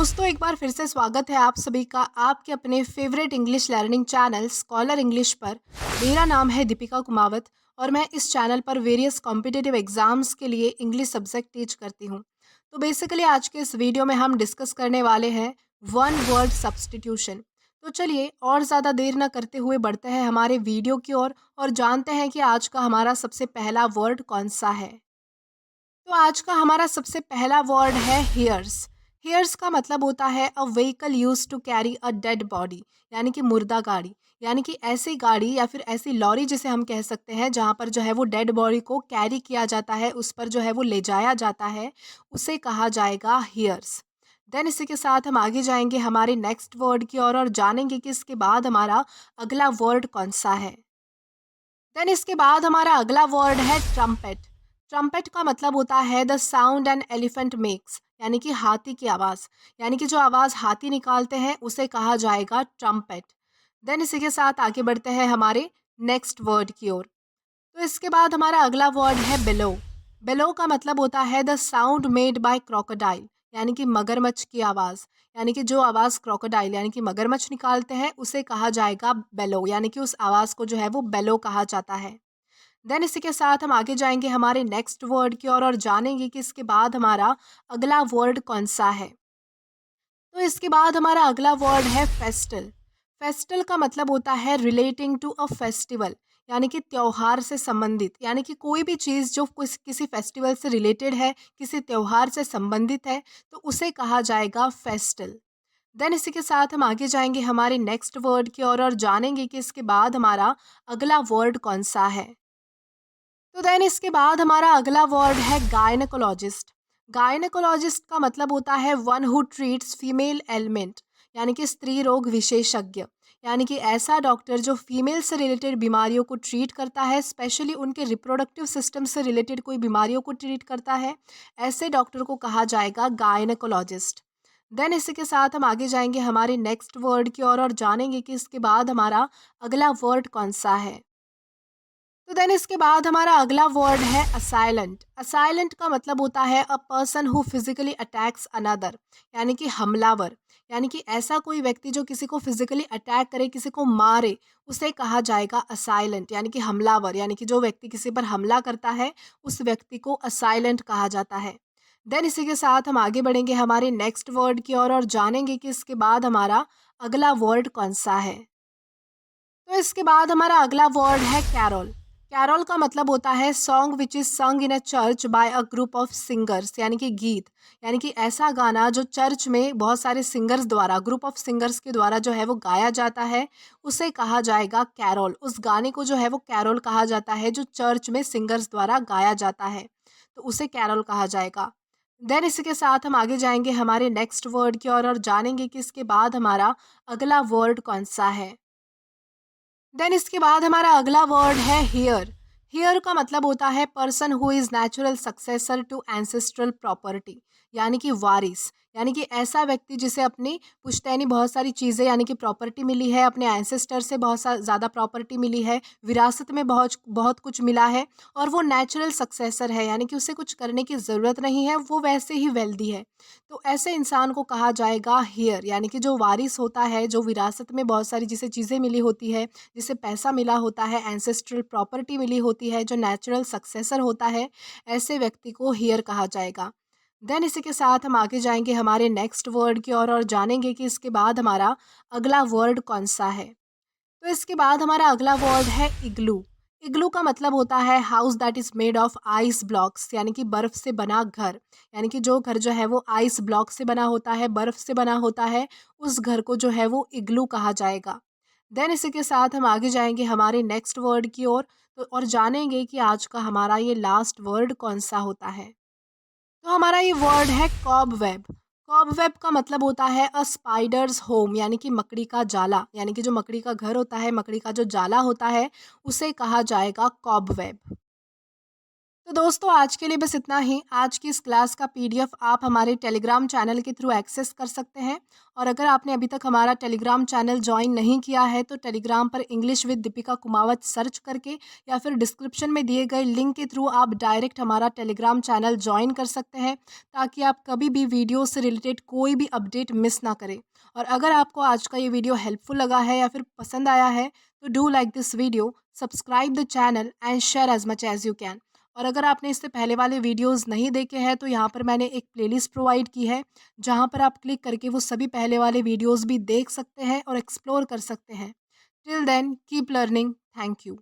दोस्तों, एक बार फिर से स्वागत है आप सभी का आपके अपने favourite English learning channel scholar English पर। मेरा नाम है दीपिका कुमावत और मैं इस चैनल पर वेरियस कॉम्पिटिटिव एग्जाम्स के लिए इंग्लिश सब्जेक्ट टीच करती हूँ। तो बेसिकली आज के इस वीडियो में हम डिस्कस करने वाले हैं वन वर्ड सब्स्टिट्यूशन। तो चलिए और ज़्यादा देर ना करते हुए बढ़ते हैं हमारे वीडियो की ओर और जानते हैं कि आज का हमारा सबसे पहला वर्ड कौन सा है। तो आज का हमारा सबसे पहला वर्ड है हेयर्स। हेयर्स का मतलब होता है a vehicle use to carry a dead body, यानी कि मुर्दा गाड़ी। यानी कि ऐसी गाड़ी या फिर ऐसी लॉरी जिसे हम कह सकते हैं जहाँ पर जो है वो डेड बॉडी को कैरी किया जाता है, उस पर जो है वो ले जाया जाता है, उसे कहा जाएगा हेयर्स। देन इसी के साथ हम आगे जाएंगे हमारे नेक्स्ट वर्ड की ओर और जानेंगे कि इसके बाद हमारा अगला वर्ड कौन सा है। देन इसके बाद हमारा अगला वर्ड है ट्रम्पेट। ट्रम्पेट का मतलब होता है the sound an elephant makes, यानी कि हाथी की आवाज़। यानी कि जो आवाज़ हाथी निकालते हैं उसे कहा जाएगा ट्रम्पेट। देन इसी के साथ आगे बढ़ते हैं हमारे नेक्स्ट वर्ड की ओर। तो इसके बाद हमारा अगला वर्ड है बेलो। बेलो का मतलब होता है the sound made by crocodile, यानी कि मगरमच्छ की आवाज़। यानी कि जो आवाज़ क्रोकोडाइल यानी कि मगरमच्छ निकालते हैं उसे कहा जाएगा बेलो, यानी कि उस आवाज़ को जो है वो बेलो कहा जाता है। देन इसी के साथ हम आगे जाएंगे हमारे नेक्स्ट वर्ड की ओर और जानेंगे कि इसके बाद हमारा अगला वर्ड कौन सा है। तो इसके बाद हमारा अगला वर्ड है फेस्टल। फेस्टल का मतलब होता है रिलेटिंग टू अ फेस्टिवल, यानी कि त्योहार से संबंधित। यानी कि कोई भी चीज़ जो किसी फेस्टिवल से रिलेटेड है, किसी त्योहार से संबंधित है, तो उसे कहा जाएगा फेस्टल। देन इसी के साथ हम आगे जाएंगे हमारे नेक्स्ट वर्ड की ओर और जानेंगे कि इसके बाद हमारा अगला वर्ड कौन सा है। तो देन इसके बाद हमारा अगला वर्ड है गायनेकोलॉजिस्ट। गायनेकोलॉजिस्ट का मतलब होता है one who treats female element, यानी कि स्त्री रोग विशेषज्ञ। यानी कि ऐसा डॉक्टर जो फीमेल से रिलेटेड बीमारियों को ट्रीट करता है, स्पेशली उनके रिप्रोडक्टिव सिस्टम से रिलेटेड कोई बीमारियों को ट्रीट करता है, ऐसे डॉक्टर को कहा जाएगा गायनेकोलॉजिस्ट। देन इसी के साथ हम आगे जाएंगे हमारे नेक्स्ट वर्ड की ओर और जानेंगे कि इसके बाद हमारा अगला वर्ड कौन सा है। तो देन इसके बाद हमारा अगला वर्ड है असाइलेंट। असाइलेंट का मतलब होता है a person who physically attacks another, यानी कि हमलावर। यानी कि ऐसा कोई व्यक्ति जो किसी को फिजिकली अटैक करे, किसी को मारे, उसे कहा जाएगा असाइलेंट, यानी कि हमलावर। यानी कि जो व्यक्ति किसी पर हमला करता है उस व्यक्ति को असाइलेंट कहा जाता है। देन इसी के साथ हम आगे बढ़ेंगे हमारे नेक्स्ट वर्ड की ओर और जानेंगे कि इसके बाद हमारा अगला वर्ड कौन सा है। तो इसके बाद हमारा अगला वर्ड है कैरोल। कैरोल का मतलब होता है song which is sung in a church by a group of singers, यानी कि गीत। यानी कि ऐसा गाना जो चर्च में बहुत सारे सिंगर्स द्वारा, ग्रुप ऑफ सिंगर्स के द्वारा जो है वो गाया जाता है, उसे कहा जाएगा कैरोल। उस गाने को जो है वो कैरोल कहा जाता है जो चर्च में सिंगर्स द्वारा गाया जाता है, तो उसे कैरोल कहा जाएगा। देन इसी के साथ हम आगे जाएंगे हमारे नेक्स्ट वर्ड की ओर और जानेंगे कि इसके बाद हमारा अगला वर्ड कौन सा है। देन इसके बाद हमारा अगला वर्ड है हियर। हियर का मतलब होता है person who is natural successor to ancestral property, यानी कि वारिस। यानी कि ऐसा व्यक्ति जिसे अपनी पुश्तैनी बहुत सारी चीज़ें यानी कि प्रॉपर्टी मिली है, अपने एंसेस्टर से बहुत ज़्यादा प्रॉपर्टी मिली है, विरासत में बहुत बहुत कुछ मिला है, और वो नेचुरल सक्सेसर है, यानी कि उसे कुछ करने की ज़रूरत नहीं है, वो वैसे ही वेल्दी है। तो ऐसे इंसान को कहा जाएगा हियर। यानी कि जो वारिस होता है, जो विरासत में बहुत सारी जिसे चीज़ें मिली होती है, जिसे पैसा मिला होता है, एंसेस्ट्रल प्रॉपर्टी मिली होती है, जो नेचुरल सक्सेसर होता है, ऐसे व्यक्ति को हियर कहा जाएगा। देन इसी के साथ हम आगे जाएंगे हमारे नेक्स्ट वर्ड की ओर और जानेंगे कि इसके बाद हमारा अगला वर्ड कौन सा है। तो इसके बाद हमारा अगला वर्ड है इग्लू। इग्लू का मतलब होता है house that is made of ice blocks, यानी कि बर्फ से बना घर। यानी कि जो घर जो है वो आइस ब्लॉक से बना होता है, बर्फ से बना होता है, उस घर को जो है वो इग्लू कहा जाएगा। देन इसी के साथ हम आगे जाएंगे हमारे नेक्स्ट वर्ड की ओर, तो और जानेंगे कि आज का हमारा ये लास्ट वर्ड कौन सा होता है। तो हमारा ये वर्ड है कॉबवेब। कॉबवेब का मतलब होता है अ स्पाइडर्स होम, यानी कि मकड़ी का जाला। यानी कि जो मकड़ी का घर होता है, मकड़ी का जो जाला होता है, उसे कहा जाएगा कॉबवेब। तो दोस्तों आज के लिए बस इतना ही। आज की इस क्लास का पीडीएफ आप हमारे टेलीग्राम चैनल के थ्रू एक्सेस कर सकते हैं। और अगर आपने अभी तक हमारा टेलीग्राम चैनल ज्वाइन नहीं किया है तो टेलीग्राम पर English with Deepika Kumawat search करके या फिर डिस्क्रिप्शन में दिए गए लिंक के थ्रू आप डायरेक्ट हमारा टेलीग्राम चैनल ज्वाइन कर सकते हैं, ताकि आप कभी भी वीडियो से रिलेटेड कोई भी अपडेट मिस ना करें। और अगर आपको आज का ये वीडियो हेल्पफुल लगा है या फिर पसंद आया है तो do like this video, subscribe the channel and share as much as you can. और अगर आपने इससे पहले वाले वीडियोस नहीं देखे हैं तो यहाँ पर मैंने एक प्लेलिस्ट प्रोवाइड की है, जहाँ पर आप क्लिक करके वो सभी पहले वाले वीडियोस भी देख सकते हैं और एक्सप्लोर कर सकते हैं। Till then keep learning. Thank you.